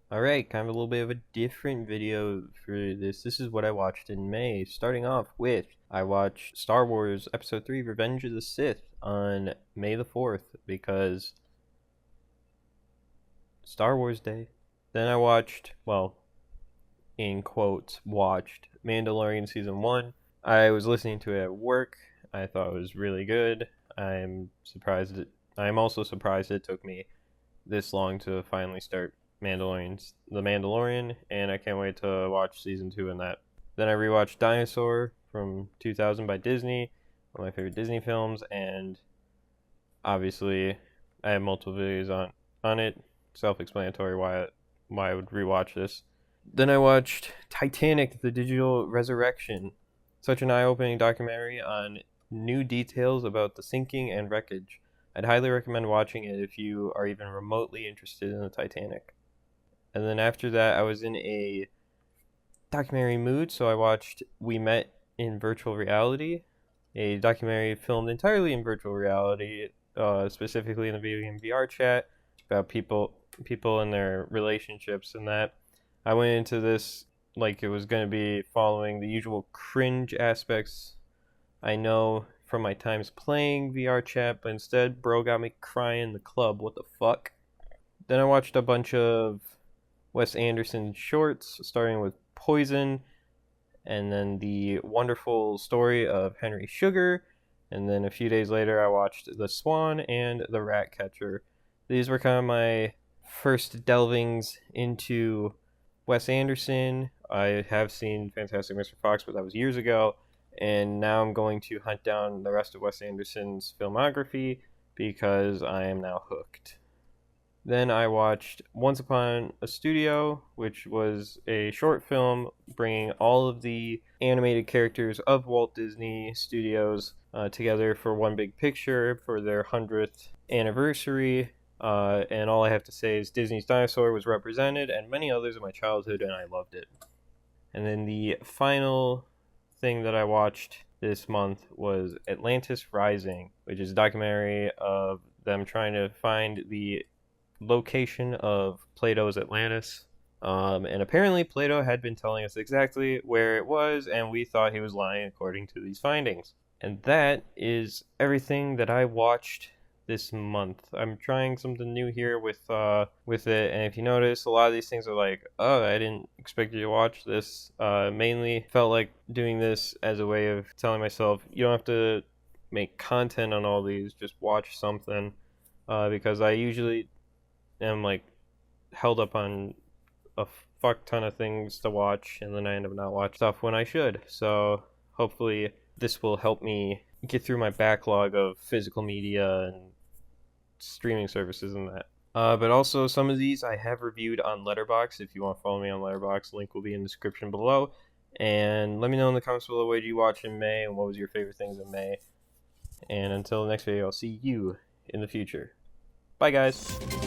Alright, kind of a little bit of a different video for this. This is what I watched in May. Starting off with, I watched Star Wars Episode 3 Revenge of the Sith on May the 4th because Star Wars Day. Then I watched, well, in quotes, watched Mandalorian Season 1. I was listening to it at work. I thought it was really good. I'm also surprised it took me this long to finally start The Mandalorian, and I can't wait to watch season 2 in that. Then I rewatched Dinosaur from 2000 by Disney, one of my favorite Disney films, and obviously I have multiple videos on it. Self-explanatory why I would rewatch this. Then I watched Titanic: The Digital Resurrection. Such an eye-opening documentary on new details about the sinking and wreckage. I'd highly recommend watching it if you are even remotely interested in the Titanic. And then after that, I was in a documentary mood, so I watched We Met in Virtual Reality, a documentary filmed entirely in virtual reality, specifically in the video game VR chat, about people and their relationships and that. I went into this like it was going to be following the usual cringe aspects I know from my times playing VR chat, but instead, bro got me crying in the club. What the fuck? Then I watched a bunch of Wes Anderson shorts, starting with Poison, and then The Wonderful Story of Henry Sugar, and then a few days later I watched The Swan and The Ratcatcher. These were kind of my first delvings into Wes Anderson. I have seen Fantastic Mr. Fox, but that was years ago, and now I'm going to hunt down the rest of Wes Anderson's filmography because I am now hooked. Then I watched Once Upon a Studio, which was a short film bringing all of the animated characters of Walt Disney Studios together for one big picture for their 100th anniversary. And all I have to say is Disney's Dinosaur was represented, and many others in my childhood, and I loved it. And then the final thing that I watched this month was Atlantis Rising, which is a documentary of them trying to find the location of Plato's Atlantis. And apparently Plato had been telling us exactly where it was, and we thought he was lying according to these findings. And that is everything that I watched this month. I'm trying something new here with it, and if you notice, a lot of these things are like, oh, I didn't expect you to watch this. Mainly felt like doing this as a way of telling myself, you don't have to make content on all these, just watch something, because I usually am like held up on a fuck ton of things to watch, and then I end up not watching stuff when I should. So hopefully this will help me get through my backlog of physical media and streaming services and that. But also some of these I have reviewed on Letterboxd. If you want to follow me on Letterboxd, link will be in the description below. And let me know in the comments below, what did you watch in May and what was your favorite things in May. And until the next video, I'll see you in the future. Bye guys.